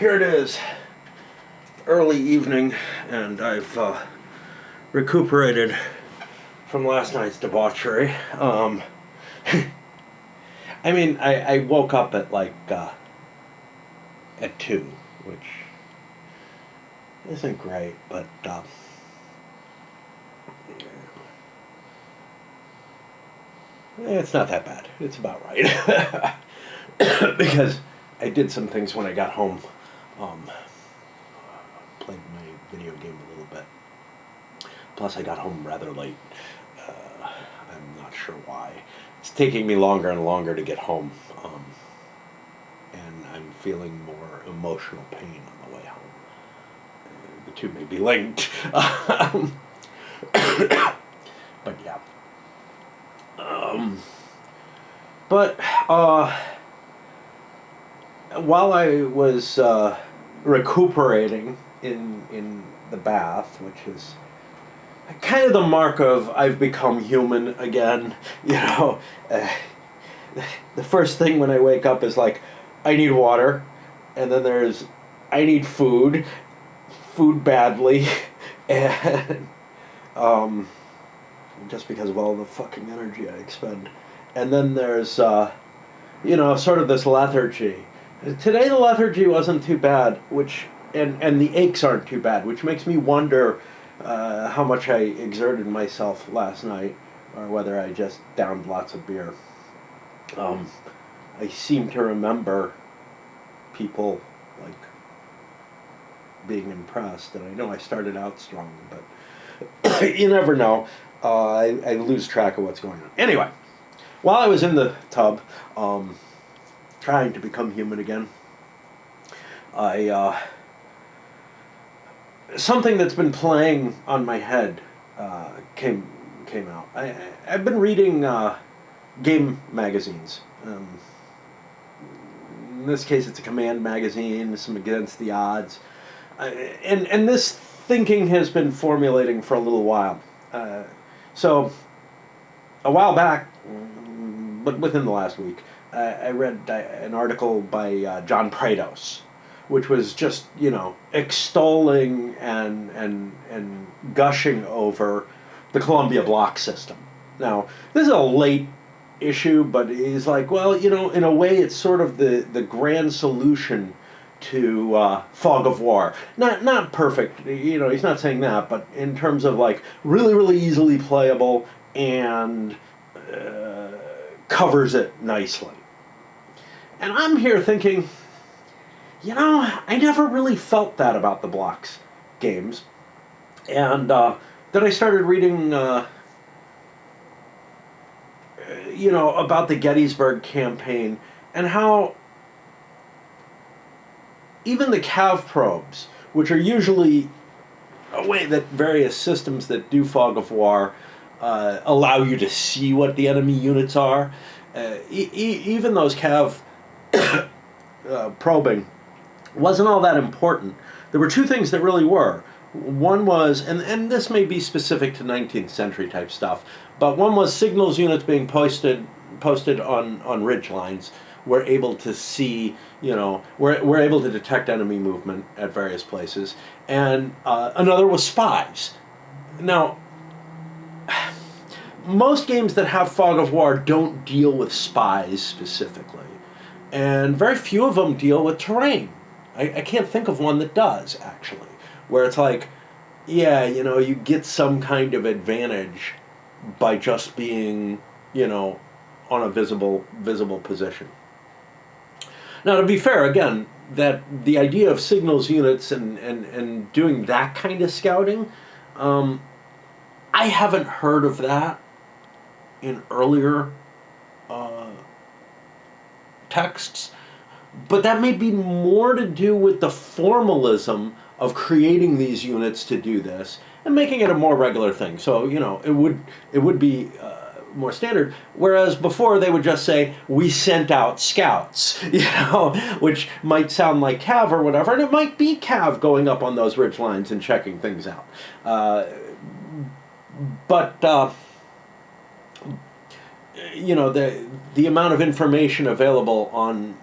here it is, early evening, and I've recuperated from last night's debauchery. I woke up at at 2, which isn't great, but it's not that bad. It's about right. Because I did some things when I got home. Played my video game a little bit. Plus, I got home rather late. I'm not sure why. It's taking me longer and longer to get home. And I'm feeling more emotional pain on the way home. The two may be linked. But yeah. While I was recuperating in the bath, which is kind of the mark of I've become human again, the first thing when I wake up is like, I need water, and then there's, I need food badly, and just because of all the fucking energy I expend. And then there's, sort of this lethargy. Today the lethargy wasn't too bad, and the aches aren't too bad, which makes me wonder how much I exerted myself last night, or whether I just downed lots of beer. I seem to remember people, being impressed, and I know I started out strong, but you never know. I lose track of what's going on. Anyway, while I was in the tub, trying to become human again, something that's been playing on my head came out. I've been reading game magazines. In this case, it's a Command magazine, some Against the Odds, and this thinking has been formulating for a little while. So, a while back, but within the last week, I read an article by John Prados, which was just, extolling and gushing over the Columbia block system. Now, this is a late issue, but he's like, well, in a way it's sort of the grand solution to Fog of War. Not perfect, he's not saying that, but in terms of really, really easily playable and covers it nicely. And I'm here thinking, I never really felt that about the blocks games. And then I started reading, about the Gettysburg campaign and how even the cav probes, which are usually a way that various systems that do Fog of War allow you to see what the enemy units are, even those cav probing wasn't all that important. There were two things that really were. One was, and this may be specific to 19th century type stuff, but one was signals units being posted on ridge lines were able to see, we're able to detect enemy movement at various places. And another was spies. Now, most games that have Fog of War don't deal with spies specifically. And very few of them deal with terrain. I can't think of one that does, actually. Where it's like, you get some kind of advantage by just being, on a visible position. Now, to be fair, again, that the idea of signals units and doing that kind of scouting, I haven't heard of that in earlier texts, but that may be more to do with the formalism of creating these units to do this and making it a more regular thing. So, it would be more standard, whereas before they would just say, we sent out scouts, which might sound like cav or whatever, and it might be cav going up on those ridge lines and checking things out. But the amount of information available on,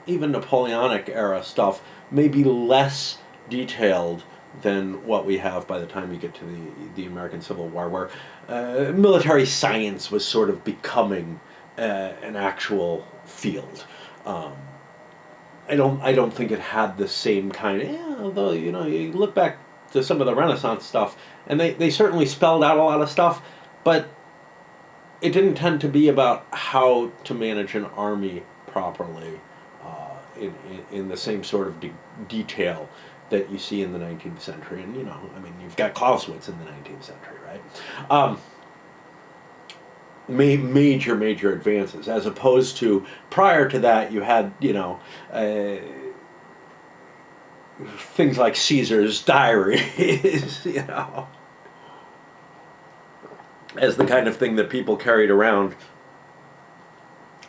even Napoleonic era stuff may be less detailed than what we have by the time you get to the American Civil War, where military science was sort of becoming an actual field. Um, I don't think it had the same kind of, yeah, although, you look back to some of the Renaissance stuff, and they certainly spelled out a lot of stuff, but it didn't tend to be about how to manage an army properly in the same sort of detail that you see in the 19th century. And, you've got Clausewitz in the 19th century, right? Major advances, as opposed to prior to that you had, things like Caesar's diaries, as the kind of thing that people carried around.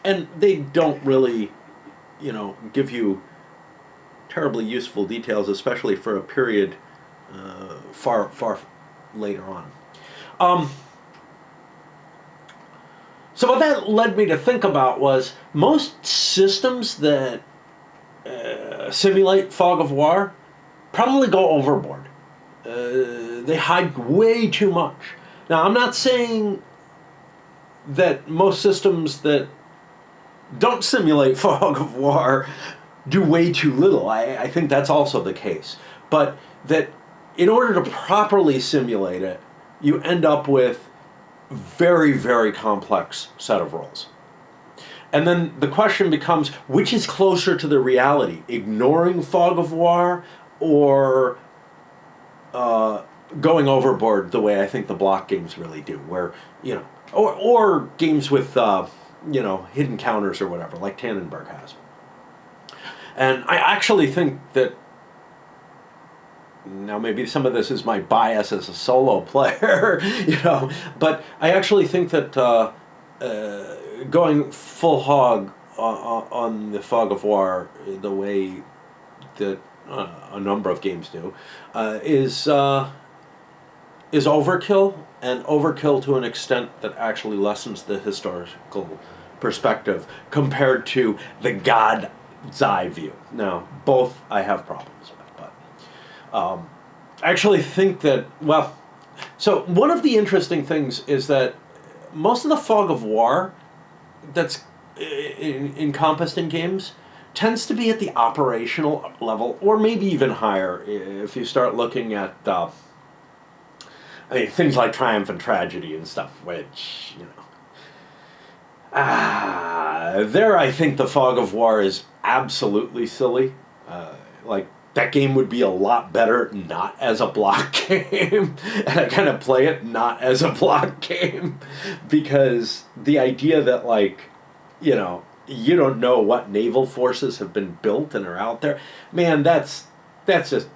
And they don't really, give you terribly useful details, especially for a period far later on. So what that led me to think about was most systems that simulate fog of war probably go overboard. They hide way too much. Now, I'm not saying that most systems that don't simulate fog of war do way too little. I think that's also the case. But that in order to properly simulate it, you end up with very, very complex set of rules. And then the question becomes, which is closer to the reality? Ignoring fog of war, or going overboard the way I think the block games really do, where, or games with, hidden counters or whatever, like Tannenberg has. And I actually think that, now maybe some of this is my bias as a solo player, but I actually think that going full hog on the fog of war the way that a number of games do is overkill, and overkill to an extent that actually lessens the historical perspective compared to the God's eye view. Now, both I have problems with, but I actually think that, so one of the interesting things is that most of the fog of war that's encompassed in games tends to be at the operational level, or maybe even higher if you start looking at things like Triumph and Tragedy and stuff, which, there I think the fog of war is absolutely silly. That game would be a lot better not as a block game, and I kind of play it not as a block game, because the idea that, you don't know what naval forces have been built and are out there, man, that's just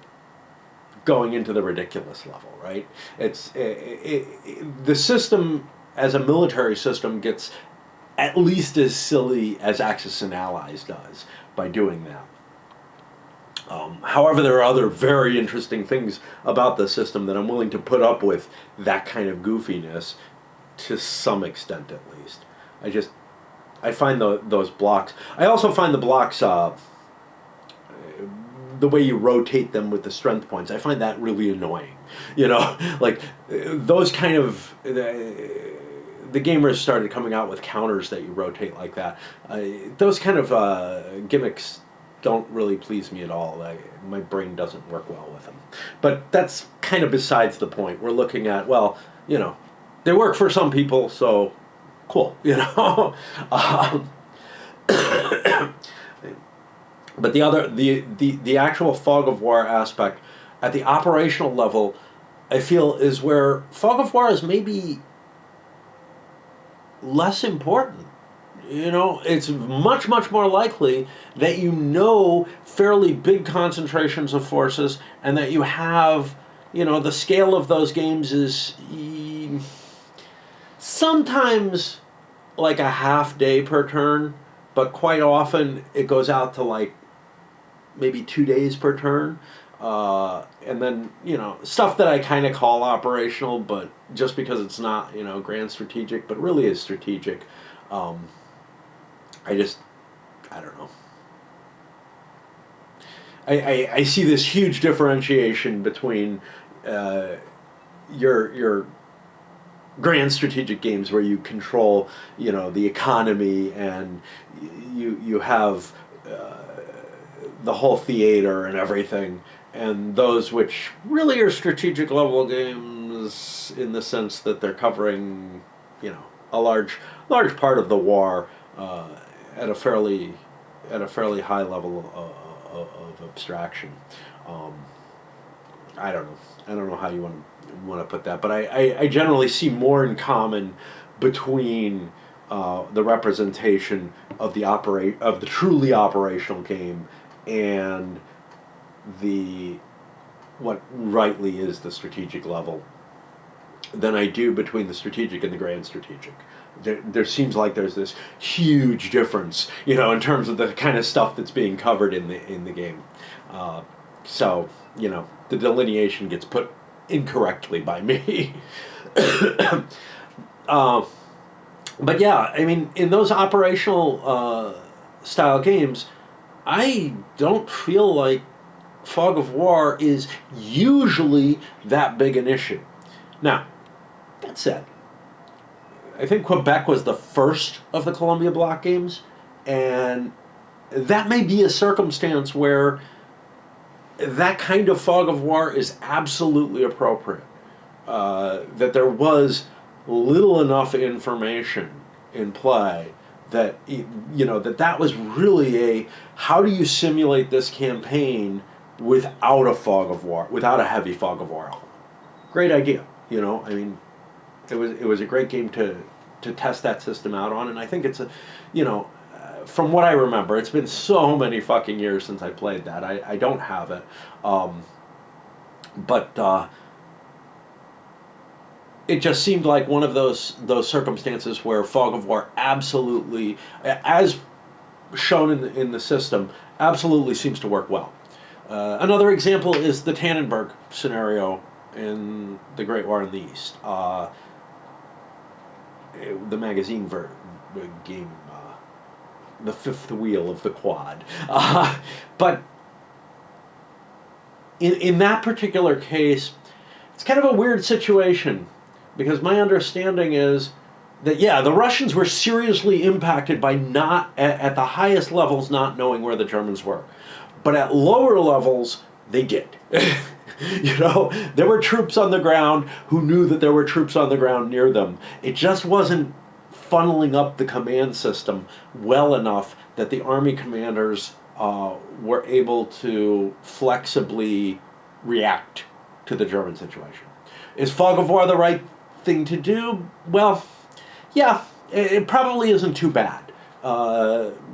going into the ridiculous level, right? It's the system as a military system gets at least as silly as Axis and Allies does by doing that. However, there are other very interesting things about the system that I'm willing to put up with that kind of goofiness to some extent, at least. I find those blocks. I also find the blocks, the way you rotate them with the strength points, I find that really annoying. Those kind of, the gamers started coming out with counters that you rotate like that. Those kind of gimmicks don't really please me at all. My brain doesn't work well with them. But that's kind of besides the point. We're looking at, they work for some people, so cool, But the actual fog of war aspect at the operational level, I feel, is where fog of war is maybe less important. It's much, much more likely that fairly big concentrations of forces, and that you have, the scale of those games is sometimes like a half day per turn, but quite often it goes out to maybe 2 days per turn. And then, stuff that I kind of call operational, but just because it's not, grand strategic, but really is strategic. I don't know. I see this huge differentiation between your grand strategic games where you control, the economy, and you have the whole theater and everything, and those which really are strategic level games in the sense that they're covering, a large part of the war at a fairly high level of abstraction. Um, I don't know. I don't know how you want to put that, but I generally see more in common between the representation of the truly operational game and the what rightly is the strategic level than I do between the strategic and the grand strategic. There seems like there's this huge difference, in terms of the kind of stuff that's being covered in the game. So, the delineation gets put incorrectly by me. uh, but yeah, I mean, in those operational style games, I don't feel like Fog of War is usually that big an issue. Now, that said, I think Quebec was the first of the Columbia Block games, and that may be a circumstance where that kind of fog of war is absolutely appropriate. That there was little enough information in play that that was really a how do you simulate this campaign without a fog of war, without a heavy fog of war element. Great idea. I mean, it was a great game to test that system out on, and I think it's from what I remember, it's been so many fucking years since I played that. I don't have it, but it just seemed like one of those circumstances where fog of war absolutely, as shown in the system, absolutely seems to work well. Another example is the Tannenberg scenario in the Great War in the East. The magazine game, the fifth wheel of the quad. But in that particular case, it's kind of a weird situation because my understanding is that, yeah, the Russians were seriously impacted by not, at the highest levels, not knowing where the Germans were. But at lower levels, they did. There were troops on the ground who knew that there were troops on the ground near them. It just wasn't funneling up the command system well enough that the army commanders were able to flexibly react to the German situation. Is fog of war the right thing to do? Well, yeah, it probably isn't too bad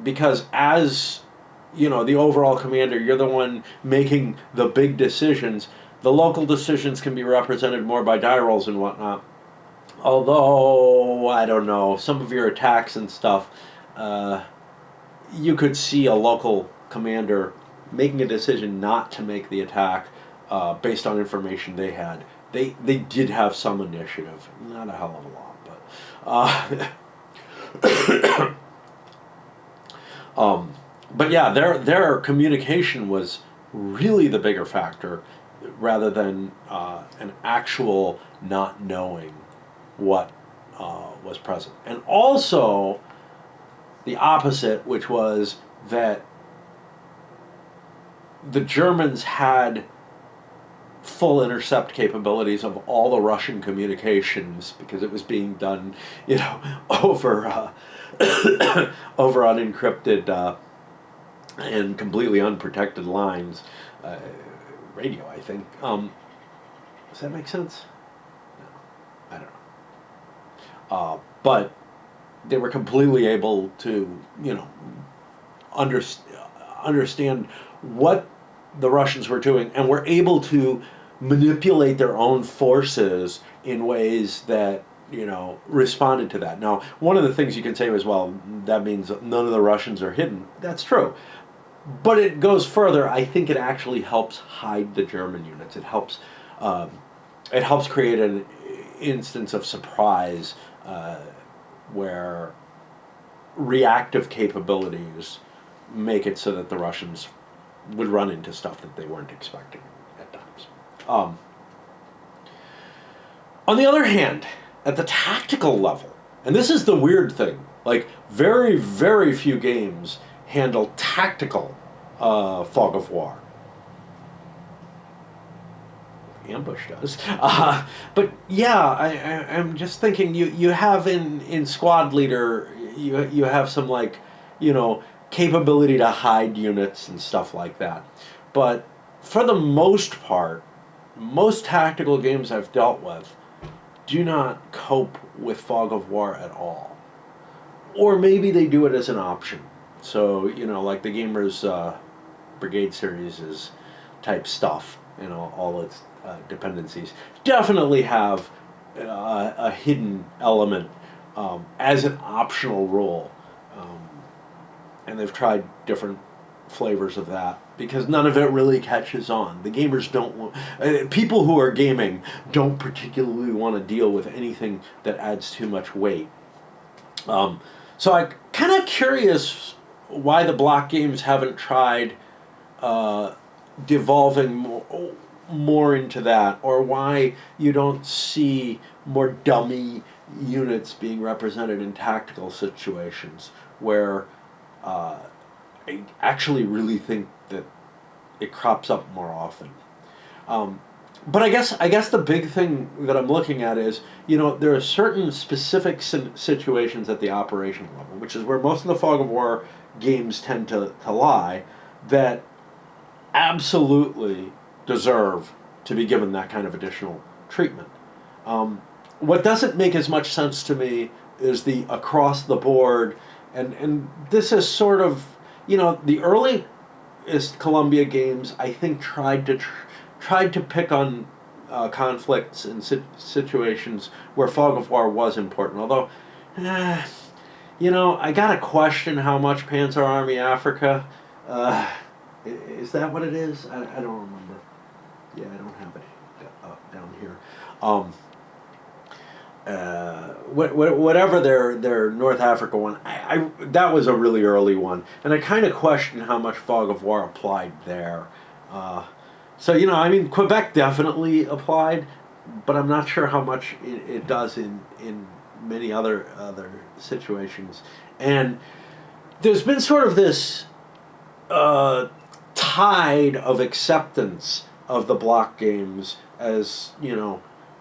because as the overall commander, you're the one making the big decisions. The local decisions can be represented more by die rolls and whatnot. Although, I don't know, some of your attacks and stuff, you could see a local commander making a decision not to make the attack based on information they had. They did have some initiative, not a hell of a lot, but but yeah, their communication was really the bigger factor, rather than an actual not knowing what was present, and also the opposite, which was that the Germans had full intercept capabilities of all the Russian communications because it was being done, over over unencrypted and completely unprotected lines, radio, I think. Does that make sense? No, I don't know. But they were completely able to, understand what the Russians were doing, and were able to manipulate their own forces in ways that responded to that. Now, one of the things you can say is, well, that means none of the Russians are hidden. That's true. But it goes further. I think it actually helps hide the German units. It helps create an instance of surprise where reactive capabilities make it so that the Russians would run into stuff that they weren't expecting at times. Um, on the other hand, at the tactical level, and this is the weird thing, like very, very few games handle tactical fog of war. Ambush does. But yeah, I'm just thinking you have in Squad Leader, you have some like, capability to hide units and stuff like that. But for the most part, most tactical games I've dealt with do not cope with fog of war at all. Or maybe they do it as an option. So, like the Gamers Brigade series is type stuff, all its dependencies definitely have a hidden element as an optional role. And they've tried different flavors of that because none of it really catches on. The gamers don't want, people who are gaming don't particularly want to deal with anything that adds too much weight. So I'm kind of curious why the block games haven't tried devolving more into that, or why you don't see more dummy units being represented in tactical situations where I actually really think that it crops up more often. But I guess the big thing that I'm looking at is, there are certain specific situations at the operational level, which is where most of the fog of war games tend to lie, that absolutely deserve to be given that kind of additional treatment. What doesn't make as much sense to me is the across the board, and this is sort of, the earliest Columbia games I think tried to pick on conflicts and situations where fog of war was important. Although, I gotta question how much Panzer Army Africa. Is that what it is? I don't remember. Yeah, I don't have it down here. Whatever their North Africa one, that was a really early one, and I kind of question how much fog of war applied there. So Quebec definitely applied, but I'm not sure how much it does in many other situations. And there's been sort of this tide of acceptance of the block games as,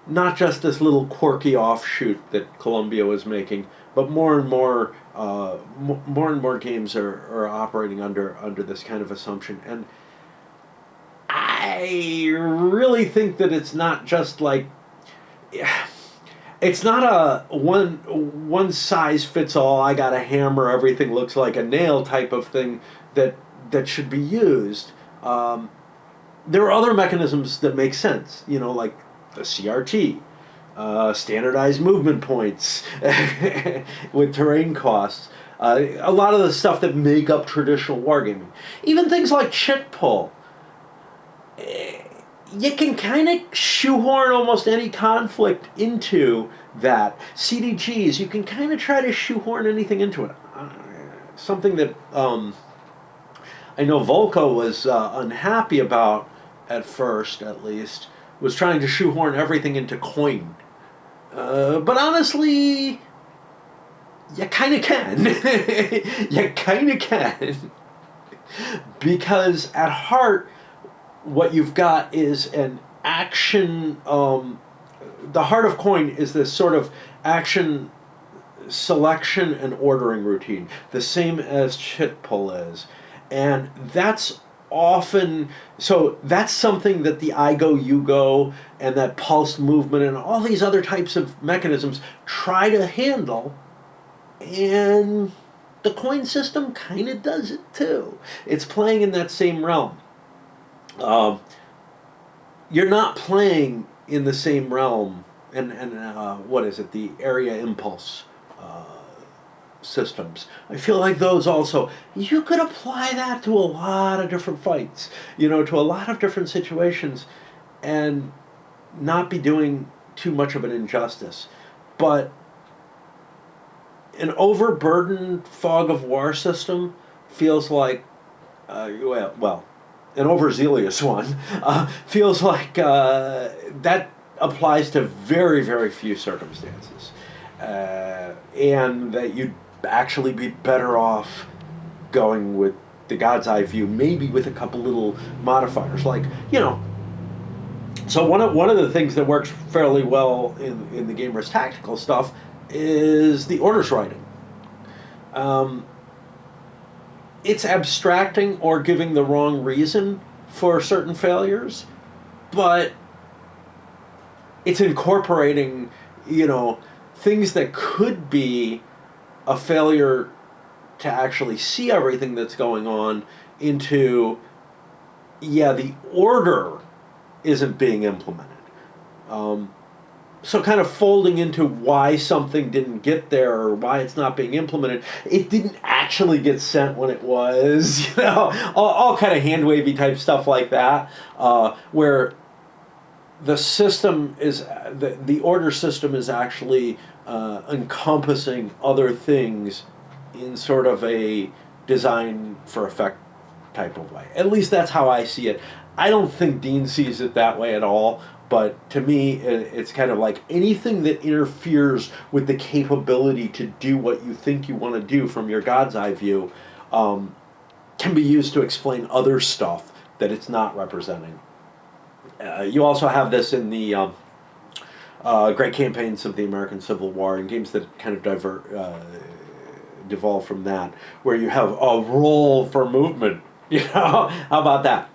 not just this little quirky offshoot that Columbia was making, but more and more games are operating under this kind of assumption. And I really think that it's not just like, it's not a one size fits all, I got a hammer, everything looks like a nail type of thing that should be used. There are other mechanisms that make sense, like the CRT, standardized movement points with terrain costs, a lot of the stuff that make up traditional wargaming. Even things like chit pull. You can kind of shoehorn almost any conflict into that. CDGs, you can kind of try to shoehorn anything into it. Something that I know Volko was unhappy about at first, at least, was trying to shoehorn everything into coin. But honestly, you kind of can. You kind of can. Because at heart, what you've got is an action. The heart of coin is this sort of action selection and ordering routine, the same as chit pull is. And that's often, so that's something that the I go, you go, and that pulse movement and all these other types of mechanisms try to handle, and the coin system kind of does it too. It's playing in that same realm. You're not playing in the same realm, and what is it, the area impulse systems. I feel like those also, you could apply that to a lot of different fights, to a lot of different situations, and not be doing too much of an injustice. But an overburdened fog of war system feels like, an overzealous one, feels like that applies to very, very few circumstances. And that you'd actually be better off going with the God's eye view, maybe with a couple little modifiers. Like, so one of the things that works fairly well in the gamer's tactical stuff is the orders writing. It's abstracting or giving the wrong reason for certain failures, but it's incorporating, things that could be a failure to actually see everything that's going on into, the order isn't being implemented. So kind of folding into why something didn't get there or why it's not being implemented. It didn't actually get sent when it was, all kind of hand-wavy type stuff like that, where the system is, the order system is actually encompassing other things in sort of a design for effect type of way. At least that's how I see it. I don't think Dean sees it that way at all, but to me, it's kind of like anything that interferes with the capability to do what you think you want to do from your God's eye view can be used to explain other stuff that it's not representing. You also have this in the Great Campaigns of the American Civil War and games that kind of devolve from that, where you have a roll for movement. How about that?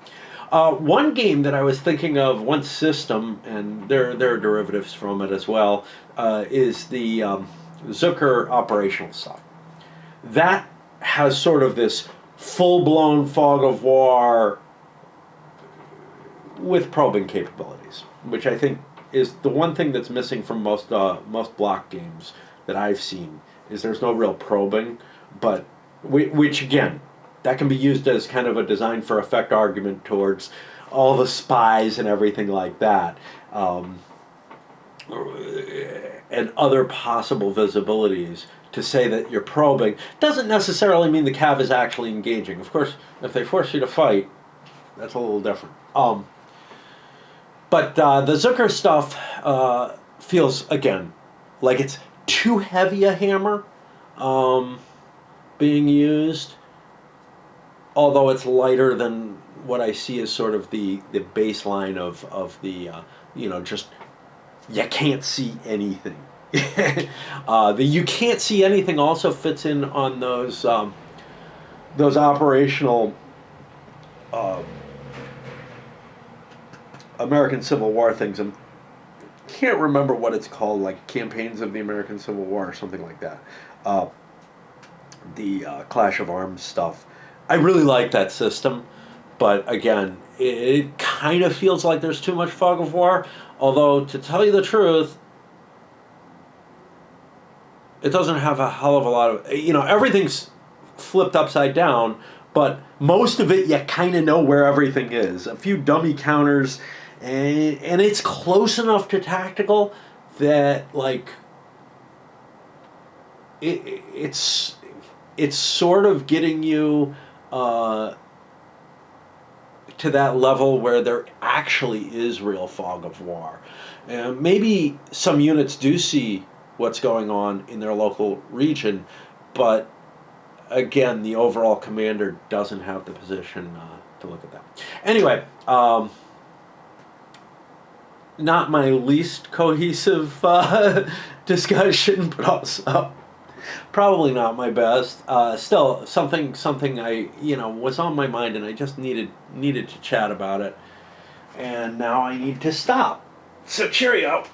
One game that I was thinking of, one system, and there are derivatives from it as well, is the Zucker operational stuff. That has sort of this full-blown fog of war with probing capabilities, which I think is the one thing that's missing from most block games that I've seen, is there's no real probing, but which again, that can be used as kind of a design for effect argument towards all the spies and everything like that, and other possible visibilities. To say that you're probing doesn't necessarily mean the cav is actually engaging. Of course, if they force you to fight, that's a little different. But the Zucker stuff feels, again, like it's too heavy a hammer being used, although it's lighter than what I see as sort of the baseline of the, just you can't see anything. The you can't see anything also fits in on those operational American Civil War things. I can't remember what it's called, like Campaigns of the American Civil War or something like that. The Clash of Arms stuff. I really like that system, but again, it kind of feels like there's too much fog of war, although to tell you the truth, it doesn't have a hell of a lot of, everything's flipped upside down, but most of it you kind of know where everything is. A few dummy counters, and it's close enough to tactical that, like, it's sort of getting you to that level where there actually is real fog of war. And maybe some units do see what's going on in their local region, but again, the overall commander doesn't have the position to look at that. Anyway, not my least cohesive discussion, but also probably not my best. Still, something I was on my mind, and I just needed to chat about it, and now I need to stop. So cheerio.